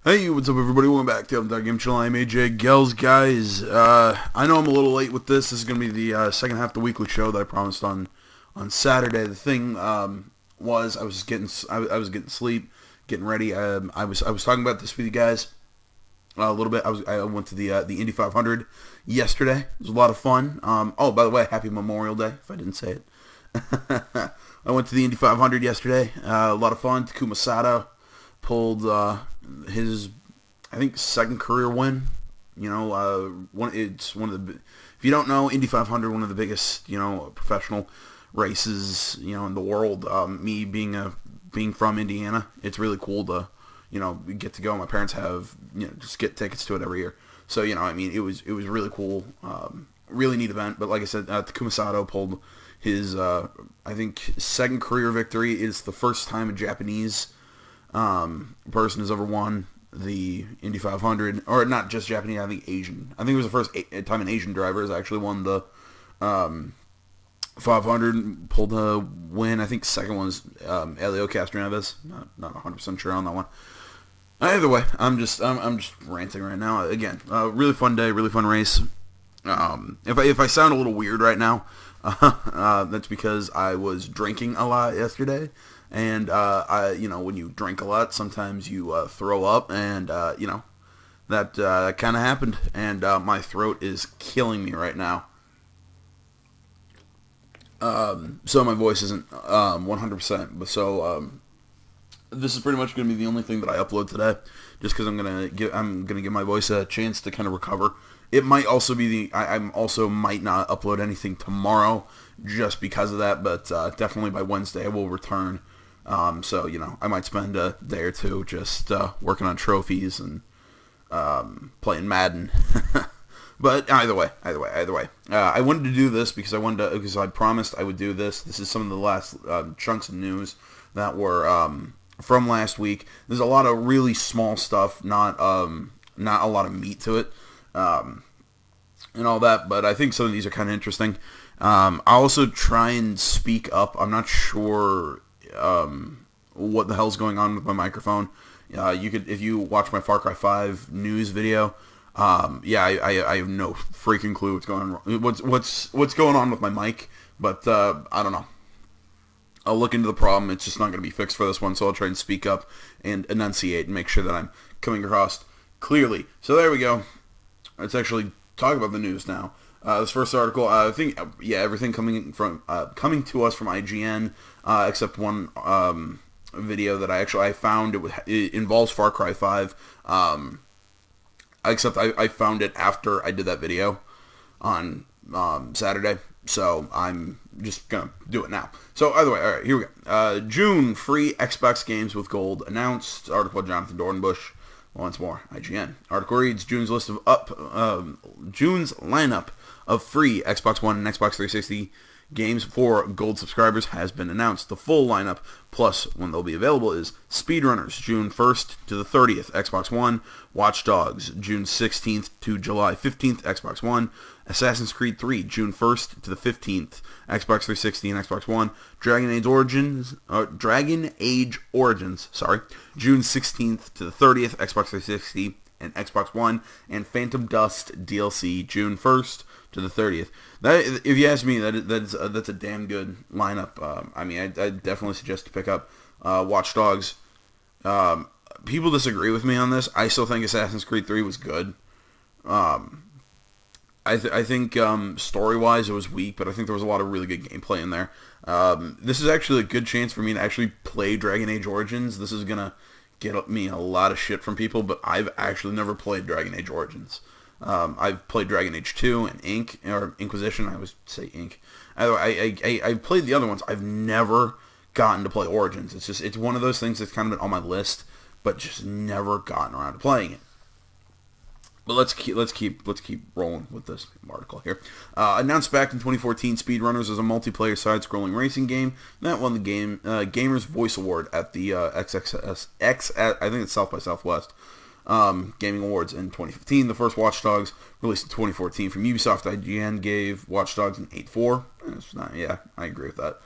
Hey, what's up everybody? Welcome back to Untitled Game Channel. I'm AJ Gels, guys. I know I'm a little late with this. This is going to be the second half of the weekly show that I promised on Saturday. The thing was I was getting sleep, getting ready. I was talking about this with you guys a little bit. I went to the Indy 500 yesterday. It was a lot of fun. Oh, by the way, happy Memorial Day if I didn't say it. I went to the Indy 500 yesterday. A lot of fun. Takuma Sato pulled his, I think, second career win. You know, it's one of the, if you don't know, Indy 500, one of the biggest, professional races, in the world. Me being from Indiana, it's really cool to, get to go. My parents have, just get tickets to it every year. So, it was really cool, really neat event. But like I said, Takuma Sato pulled his, I think, second career victory. It's the first time a Japanese person has ever won the Indy 500, or not just Japanese, I think Asian. I think it was the first time an Asian driver has actually won the 500, pulled a win. I think second one was Elio Castroneves. Not 100% sure on that one. Either way, I'm just ranting right now. Again, really fun day, really fun race. If I sound a little weird right now, that's because I was drinking a lot yesterday. And, when you drink a lot, sometimes you throw up, and, that kind of happened, and my throat is killing me right now. So my voice isn't 100%, but so this is pretty much going to be the only thing that I upload today, just because I'm gonna give my voice a chance to kind of recover. It might also be I also might not upload anything tomorrow, just because of that, but definitely by Wednesday I will return. So, I might spend a day or two just working on trophies and playing Madden. But either way. I wanted to do this because I promised I would do this. This is some of the last chunks of news that were from last week. There's a lot of really small stuff, not a lot of meat to it, and all that. But I think some of these are kind of interesting. I'll also try and speak up. I'm not sure what the hell's going on with my microphone. You could, if you watch my Far Cry 5 news video, I have no freaking clue what's going on. What's going on with my mic, but I don't know. I'll look into the problem. It's just not going to be fixed for this one, so I'll try and speak up and enunciate and make sure that I'm coming across clearly. So there we go. Let's actually talk about the news now. This first article, I think, everything coming to us from IGN, except one video that I found. It involves Far Cry 5, except I found it after I did that video on Saturday, so I'm just gonna do it now. So either way, all right, here we go. June free Xbox games with gold announced. Article by Jonathan Dornbush. Once more, IGN. Article reads, June's lineup of free Xbox One and Xbox 360 games for gold subscribers has been announced. The full lineup, plus when they'll be available, is Speedrunners, June 1st to the 30th, Xbox One. Watch Dogs, June 16th to July 15th, Xbox One. Assassin's Creed 3, June 1st to the 15th, Xbox 360 and Xbox One. Dragon Age Origins, June 16th to the 30th, Xbox 360 and Xbox One. And Phantom Dust DLC, June 1st to the 30th. That, if you ask me, that's a damn good lineup. I definitely suggest to pick up Watch Dogs. People disagree with me on this. I still think Assassin's Creed 3 was good. I think story-wise it was weak, but I think there was a lot of really good gameplay in there. This is actually a good chance for me to actually play Dragon Age Origins. This is gonna get me a lot of shit from people, but I've actually never played Dragon Age Origins. I've played Dragon Age 2 and Inquisition. I always say Inc. I played the other ones. I've never gotten to play Origins. It's one of those things that's kind of been on my list, but just never gotten around to playing it. But let's keep rolling with this article here. Announced back in 2014, Speedrunners is a multiplayer side-scrolling racing game that won the Gamers Voice Award at the XXS I think it's South by Southwest Gaming Awards in 2015. The first Watch Dogs, released in 2014 from Ubisoft. IGN gave Watch Dogs an 8.4. I agree with that.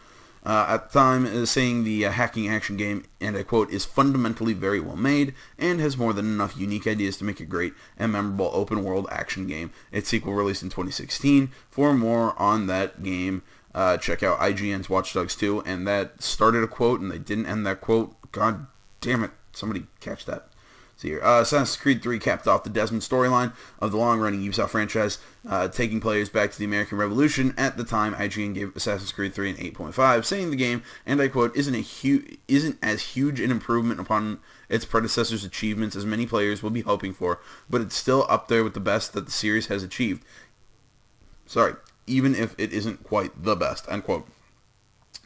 At the time, saying the hacking action game, and I quote, is fundamentally very well made and has more than enough unique ideas to make a great and memorable open-world action game. Its sequel released in 2016. For more on that game, check out IGN's Watch Dogs 2, and that started a quote, and they didn't end that quote. God damn it. Somebody catch that. See here. Assassin's Creed 3 capped off the Desmond storyline of the long-running Ubisoft franchise, taking players back to the American Revolution. At the time, IGN gave Assassin's Creed 3 an 8.5, saying the game, and I quote, isn't as huge an improvement upon its predecessor's achievements as many players will be hoping for, but it's still up there with the best that the series has achieved. Sorry, even if it isn't quite the best, unquote.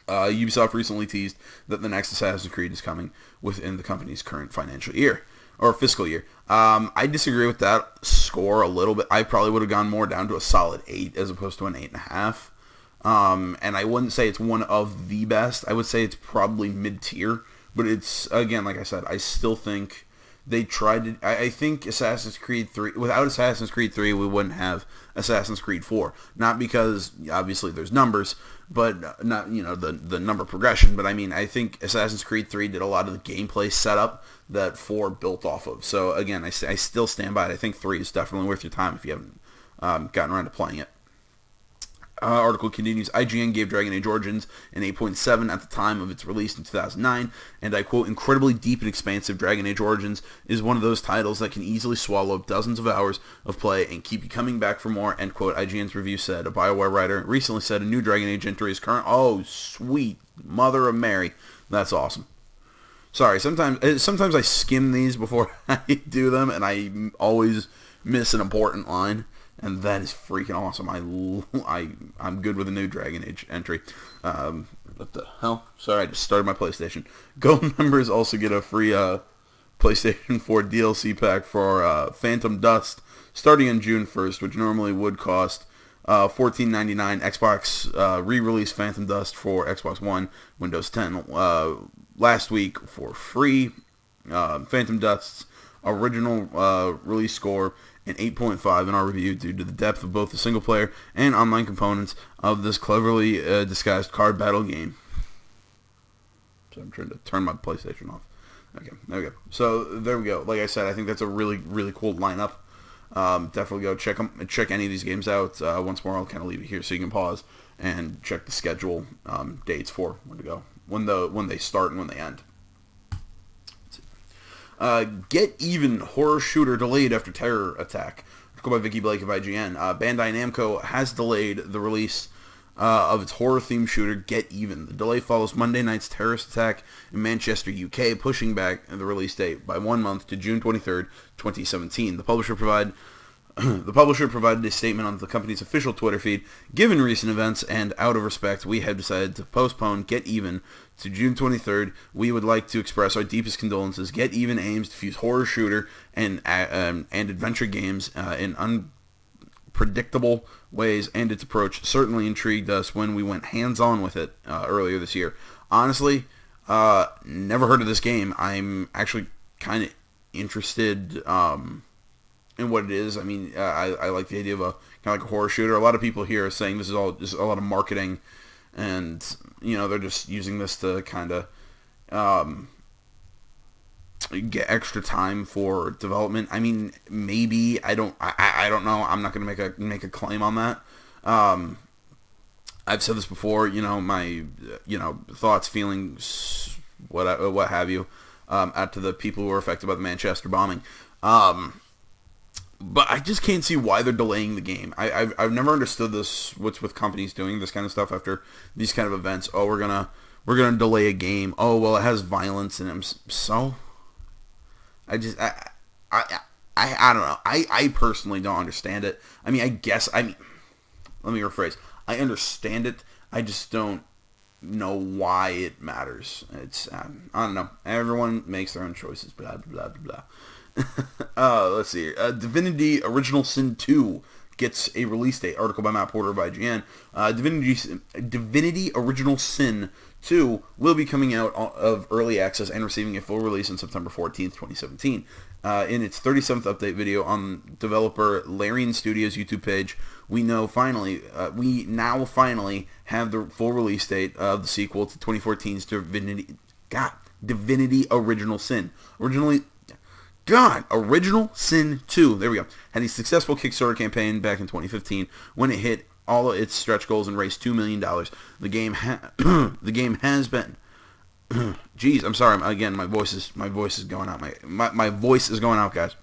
Ubisoft recently teased that the next Assassin's Creed is coming within the company's current financial year. Or fiscal year. I disagree with that score a little bit. I probably would have gone more down to a solid 8 as opposed to an 8.5. And I wouldn't say it's one of the best. I would say it's probably mid-tier. But it's, again, like I said, I still think they tried to... I think Assassin's Creed 3... Without Assassin's Creed 3, we wouldn't have Assassin's Creed 4. Not because, obviously, there's numbers, but not, the number progression. But, I mean, I think Assassin's Creed 3 did a lot of the gameplay setup that 4 built off of. So, again, I still stand by it. I think 3 is definitely worth your time if you haven't gotten around to playing it. Article continues, IGN gave Dragon Age Origins an 8.7 at the time of its release in 2009, and I quote, incredibly deep and expansive Dragon Age Origins is one of those titles that can easily swallow up dozens of hours of play and keep you coming back for more, end quote. IGN's review said. A BioWare writer recently said a new Dragon Age entry is current. Oh, sweet mother of Mary. That's awesome. Sorry, sometimes I skim these before I do them, and I always miss an important line. And that is freaking awesome. I'm good with a new Dragon Age entry. What the hell? Sorry, I just started my PlayStation. Gold members also get a free PlayStation 4 DLC pack for Phantom Dust starting on June 1st, which normally would cost $14.99. Xbox re-released Phantom Dust for Xbox One, Windows 10 last week for free. Phantom Dust's original release score an 8.5 in our review due to the depth of both the single-player and online components of this cleverly disguised card battle game. So I'm trying to turn my PlayStation off. Okay, there we go. So there we go. Like I said, I think that's a really, really cool lineup. Definitely go check any of these games out. Once more, I'll kind of leave it here so you can pause and check the schedule dates for when to go, when they start and when they end. Get Even horror shooter delayed after terror attack. Article by Vicky Blake of IGN. Bandai Namco has delayed the release of its horror-themed shooter Get Even. The delay follows Monday night's terrorist attack in Manchester, UK, pushing back the release date by 1 month to June 23rd, 2017. The publisher provided a statement on the company's official Twitter feed. Given recent events and out of respect, we have decided to postpone Get Even to June 23rd. We would like to express our deepest condolences. Get Even aims to fuse horror shooter and adventure games in unpredictable ways, and its approach certainly intrigued us when we went hands-on with it earlier this year. Honestly, never heard of this game. I'm actually kind of interested in what it is. I mean, I like the idea of a kind of like a horror shooter. A lot of people here are saying this is all just a lot of marketing, and they're just using this to kind of get extra time for development. I mean, maybe I don't know. I'm not going to make a claim on that. I've said this before. My thoughts, feelings, what have you, out to the people who were affected by the Manchester bombing. But I just can't see why they're delaying the game. I've never understood this. What's with companies doing this kind of stuff after these kind of events? Oh, we're gonna delay a game. Oh, well, it has violence in it. So I don't know. I personally don't understand it. I mean, let me rephrase. I understand it. I just don't know why it matters. It's I don't know. Everyone makes their own choices. Blah blah blah blah. Let's see. Divinity Original Sin 2 gets a release date. Article by Matt Porter of IGN. Divinity Original Sin 2 will be coming out of early access and receiving a full release on September 14th, 2017. In its 37th update video on developer Larian Studios' YouTube page, we now finally have the full release date of the sequel to 2014's Divinity Original Sin. Original Sin 2, there we go, had a successful Kickstarter campaign back in 2015 when it hit all of its stretch goals and raised $2 million. The game has been... Jeez, I'm sorry. Again, my voice is going out. My voice is going out, guys.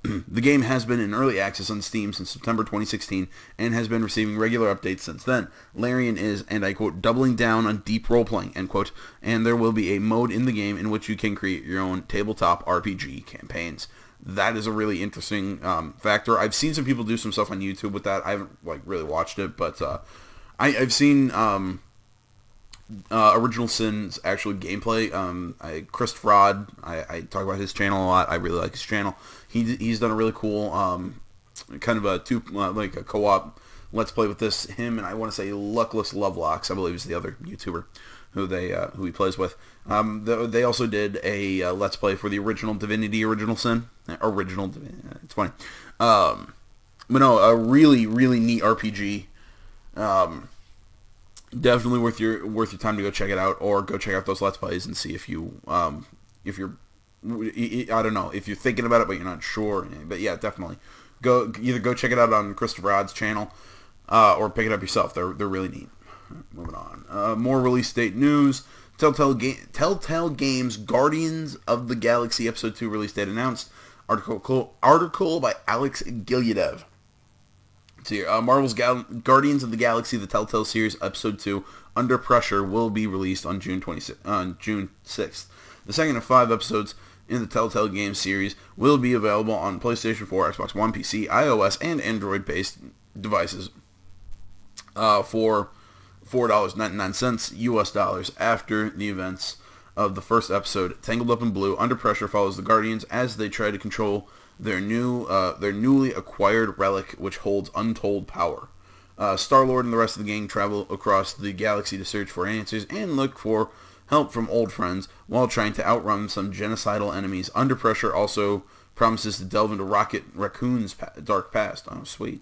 The game has been in early access on Steam since September 2016 and has been receiving regular updates since then. Larian is, and I quote, doubling down on deep role-playing, end quote, and there will be a mode in the game in which you can create your own tabletop RPG campaigns. That is a really interesting factor. I've seen some people do some stuff on YouTube with that. I haven't really watched it, but I've seen Original Sin's actual gameplay. Chris Rod, I talk about his channel a lot. I really like his channel. He's done a really cool kind of a co-op let's play with this. Him and I want to say Luckless Lovelocks, I believe is the other YouTuber who he plays with. They also did a let's play for the original Divinity Original Sin. It's funny. But no, a really neat RPG. Definitely worth your time to go check it out, or go check out those Let's Plays and see if you're I don't know, if you're thinking about it but you're not sure. But yeah, definitely either go check it out on Christopher Rod's channel, or pick it up yourself. They're really neat. Moving on. More release date news. Telltale Games Guardians of the Galaxy Episode 2 release date announced. Article by Alex Gilyadev. So Marvel's Guardians of the Galaxy, the Telltale series, Episode 2, Under Pressure, will be released on June 6th. The second of 5 episodes in the Telltale Games series will be available on PlayStation 4, Xbox One, PC, iOS, and Android-based devices for $4.99 US dollars after the events of the first episode. Tangled Up in Blue, Under Pressure follows the Guardians as they try to control their newly acquired relic, which holds untold power. Star-Lord and the rest of the gang travel across the galaxy to search for answers and look for help from old friends while trying to outrun some genocidal enemies. Under Pressure also promises to delve into Rocket Raccoon's dark past. Oh, sweet.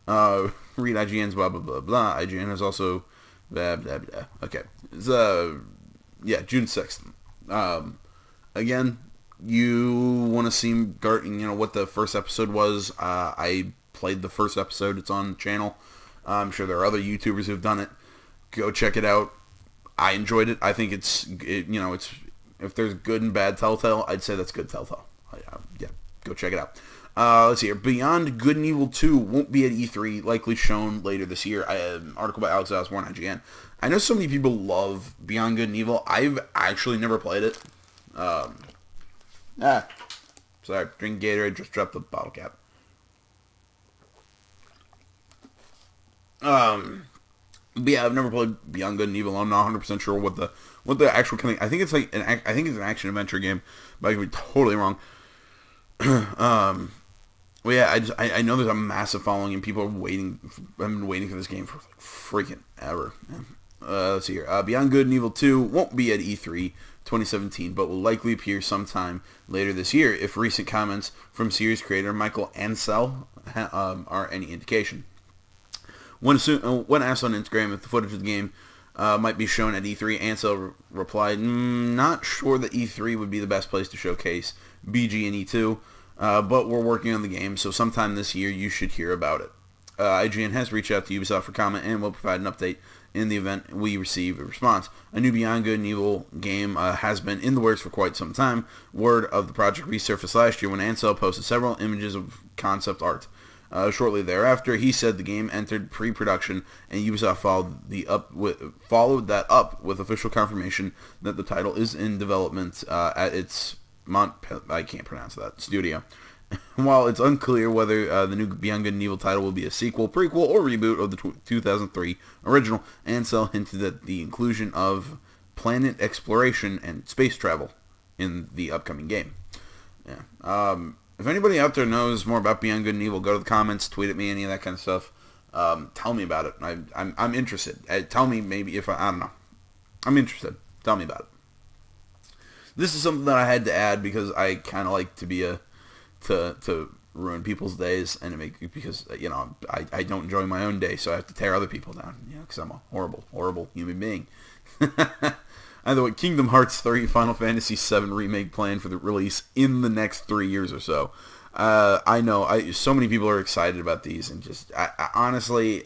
Read IGN's blah, blah, blah, blah. IGN has also... blah, blah, blah. Okay. It's, June 6th. Again... You want to see what the first episode was. I played the first episode. It's on the channel. I'm sure there are other YouTubers who've done it. Go check it out. I enjoyed it. I think it's if there's good and bad Telltale, I'd say that's good Telltale. Yeah, go check it out. Let's see here. Beyond Good and Evil 2 won't be at E3, likely shown later this year. An article by Alex Osborne, IGN. I know so many people love Beyond Good and Evil. I've actually never played it. Sorry, drink Gatorade, just dropped the bottle cap. But yeah, I've never played Beyond Good and Evil. I'm not 100% sure what the actual kind of... I think it's an action adventure game, but I could be totally wrong. Well, yeah, I know there's a massive following and people are waiting. I've been waiting for this game for freaking ever. Let's see here. Beyond Good and Evil 2 won't be at E3 2017, but will likely appear sometime later this year if recent comments from series creator Michael Ansel are any indication. When asked on Instagram if the footage of the game might be shown at E3, Ansel replied, "Not sure that E3 would be the best place to showcase BG and E2, but we're working on the game, so sometime this year you should hear about it." IGN has reached out to Ubisoft for comment and will provide an update in the event we receive a response. A new Beyond Good and Evil game has been in the works for quite some time. Word of the project resurfaced last year when Ansel posted several images of concept art. Shortly thereafter, he said the game entered pre-production, and Ubisoft followed that up with official confirmation that the title is in development at its I can't pronounce that studio. While it's unclear whether the new Beyond Good and Evil title will be a sequel, prequel, or reboot of the 2003 original, Ansel hinted at the inclusion of planet exploration and space travel in the upcoming game. Yeah. If anybody out there knows more about Beyond Good and Evil, go to the comments, tweet at me, any of that kind of stuff. Tell me about it. I'm interested. Tell me maybe if I don't know. I'm interested. Tell me about it. This is something that I had to add because I kind of like to be to ruin people's days and because I don't enjoy my own day, so I have to tear other people down. Because I'm a horrible human being. Either way, Kingdom Hearts 3 Final Fantasy VII Remake planned for the release in the next 3 years or so. I know so many people are excited about these, and just honestly,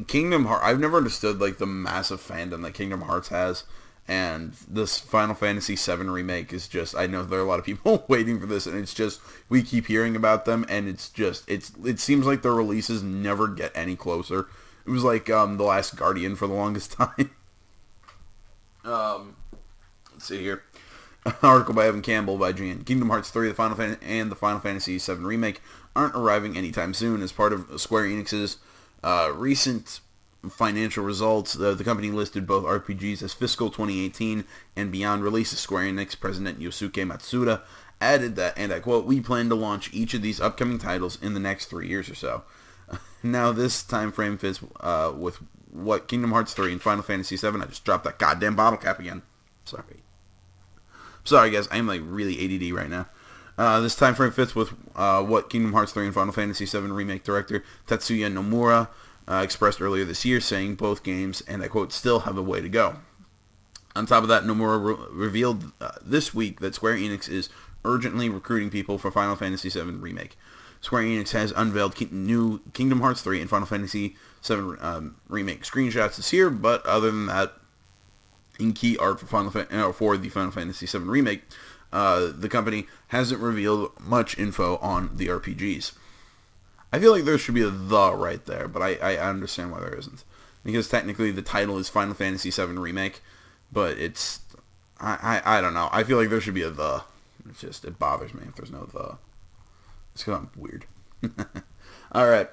Kingdom Hearts. I've never understood like the massive fandom that Kingdom Hearts has, and this Final Fantasy VII Remake is just. I know there are a lot of people waiting for this, and it's just we keep hearing about them, and it seems like their releases never get any closer. It was like The Last Guardian for the longest time. Let's see here. An article by Evan Campbell by GN. Kingdom Hearts 3 and the Final Fantasy VII Remake aren't arriving anytime soon. As part of Square Enix's recent financial results, the company listed both RPGs as fiscal 2018 and beyond releases. Square Enix President Yosuke Matsuda added that, and I quote, "We plan to launch each of these upcoming titles in the next 3 years or so." Now, this time frame fits with what Kingdom Hearts 3 and Final Fantasy VII. I just dropped that goddamn bottle cap again. Sorry, guys. I'm like really ADD right now. This time frame fits with what Kingdom Hearts 3 and Final Fantasy VII Remake director Tetsuya Nomura expressed earlier this year, saying both games, and I quote, "still have a way to go." On top of that, Nomura revealed this week that Square Enix is urgently recruiting people for Final Fantasy VII Remake. Square Enix has unveiled new Kingdom Hearts 3 and Final Fantasy VII Remake screenshots this year, but other than that, in key art for the Final Fantasy VII Remake, the company hasn't revealed much info on the RPGs. I feel like there should be a "the" right there, but I understand why there isn't. Because technically the title is Final Fantasy VII Remake, but it's... I don't know. I feel like there should be a "the." It bothers me if there's no "the." It's kind of weird. Alright.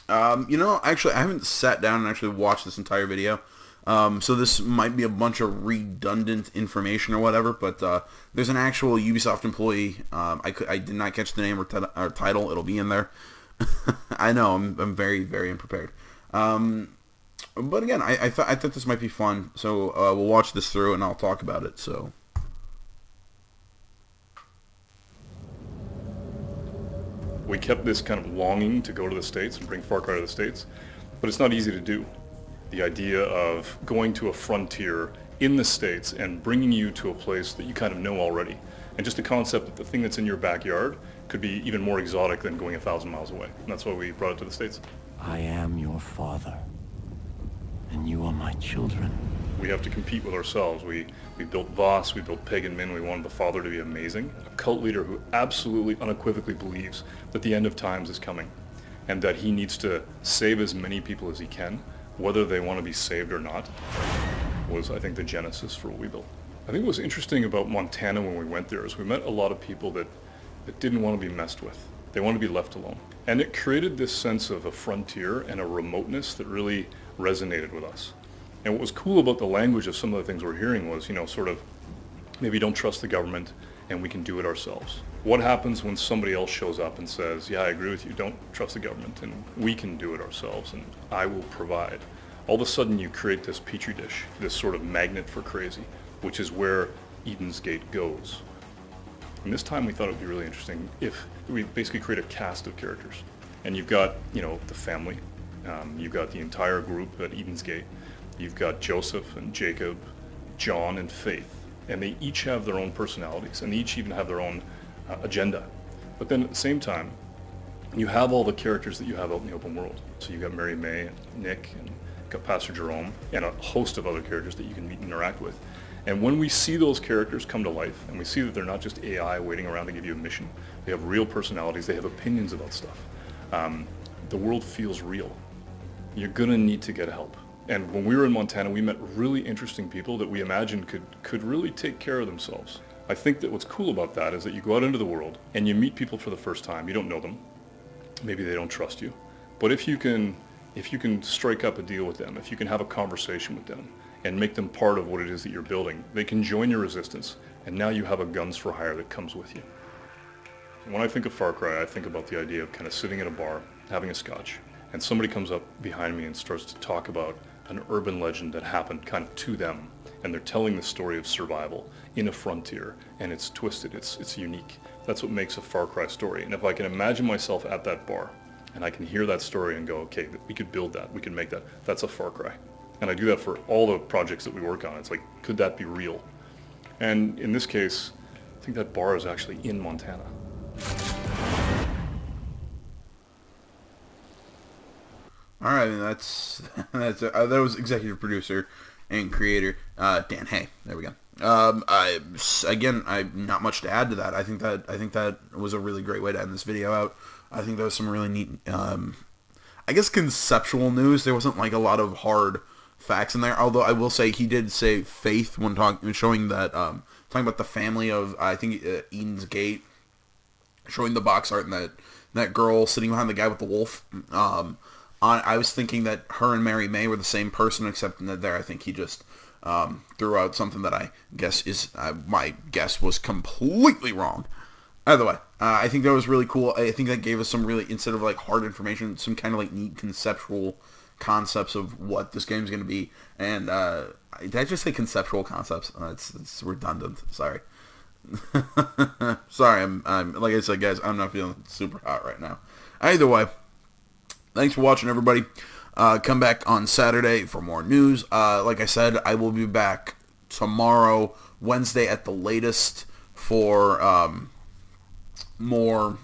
Actually, I haven't sat down and actually watched this entire video. So this might be a bunch of redundant information or whatever, but there's an actual Ubisoft employee. I did not catch the name or title. It'll be in there. I know, I'm very, very unprepared. But again, I thought this might be fun, so we'll watch this through and I'll talk about it, so... We kept this kind of longing to go to the States and bring Far Cry to the States, but it's not easy to do. The idea of going to a frontier in the States and bringing you to a place that you kind of know already, and just the concept that the thing that's in your backyard could be even more exotic than going 1,000 miles away. And that's why we brought it to the States. I am your father, and you are my children. We have to compete with ourselves. We built Voss, we built Pagan Min, we wanted the father to be amazing. A cult leader who absolutely unequivocally believes that the end of times is coming, and that he needs to save as many people as he can, whether they want to be saved or not, was, I think, the genesis for what we built. I think what was interesting about Montana when we went there is we met a lot of people that didn't want to be messed with. They wanted to be left alone. And it created this sense of a frontier and a remoteness that really resonated with us. And what was cool about the language of some of the things we're hearing was, sort of, maybe don't trust the government and we can do it ourselves. What happens when somebody else shows up and says, yeah, I agree with you, don't trust the government and we can do it ourselves and I will provide. All of a sudden you create this petri dish, this sort of magnet for crazy, which is where Eden's Gate goes. And this time we thought it would be really interesting if we basically create a cast of characters. And you've got, the family, you've got the entire group at Eden's Gate, you've got Joseph and Jacob, John and Faith, and they each have their own personalities, and they each even have their own agenda. But then at the same time, you have all the characters that you have out in the open world. So you've got Mary May and Nick, and you've got Pastor Jerome, and a host of other characters that you can meet and interact with. And when we see those characters come to life, and we see that they're not just AI waiting around to give you a mission, they have real personalities, they have opinions about stuff, the world feels real. You're gonna need to get help. And when we were in Montana, we met really interesting people that we imagined could really take care of themselves. I think that what's cool about that is that you go out into the world and you meet people for the first time. You don't know them. Maybe they don't trust you. But if you can strike up a deal with them, if you can have a conversation with them and make them part of what it is that you're building, they can join your resistance, and now you have a guns for hire that comes with you. And when I think of Far Cry, I think about the idea of kind of sitting at a bar, having a scotch, and somebody comes up behind me and starts to talk about an urban legend that happened kind of to them, and they're telling the story of survival in a frontier, and it's twisted, it's unique. That's what makes a Far Cry story. And if I can imagine myself at that bar, and I can hear that story and go, okay, we could build that, we could make that, that's a Far Cry. And I do that for all the projects that we work on. It's like, could that be real? And in this case, I think that bar is actually in Montana. All right, that was executive producer and creator Dan Hay. There we go. I not much to add to that. I think that was a really great way to end this video out. I think there was some really neat, I guess, conceptual news. There wasn't like a lot of hard facts in there. Although I will say he did say faith when showing that talking about the family of I think Eden's Gate, showing the box art and that girl sitting behind the guy with the wolf. I was thinking that her and Mary May were the same person, except that there I think he just threw out something that I guess is my guess was completely wrong. Either way, I think that was really cool. I think that gave us some really, instead of like hard information, some kind of like neat conceptual concepts of what this game's going to be. And did I just say conceptual concepts? It's redundant. Sorry. Sorry. I'm like I said, guys, I'm not feeling super hot right now. Either way, thanks for watching, everybody. Come back on Saturday for more news. Like I said, I will be back tomorrow, Wednesday at the latest, for more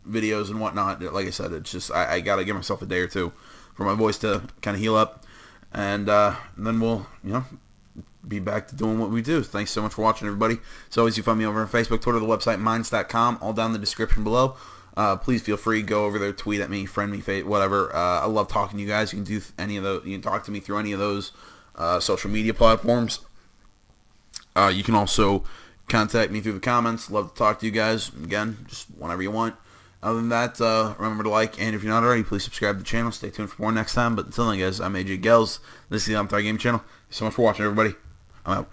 videos and whatnot. Like I said, it's just I gotta give myself a day or two for my voice to kind of heal up, and then we'll be back to doing what we do. Thanks so much for watching, everybody. As always, you find me over on Facebook, Twitter, the website minds.com, all down in the description below. Please feel free, go over there, tweet at me, friend me, whatever. I love talking to you guys. You can do any of those. You can talk to me through any of those social media platforms. You can also contact me through the comments. Love to talk to you guys. Again, just whenever you want. Other than that, remember to like, and if you're not already, please subscribe to the channel. Stay tuned for more next time. But until then, guys, I'm AJ Gels. This is the Untitled Game channel. Thanks so much for watching, everybody. I'm out.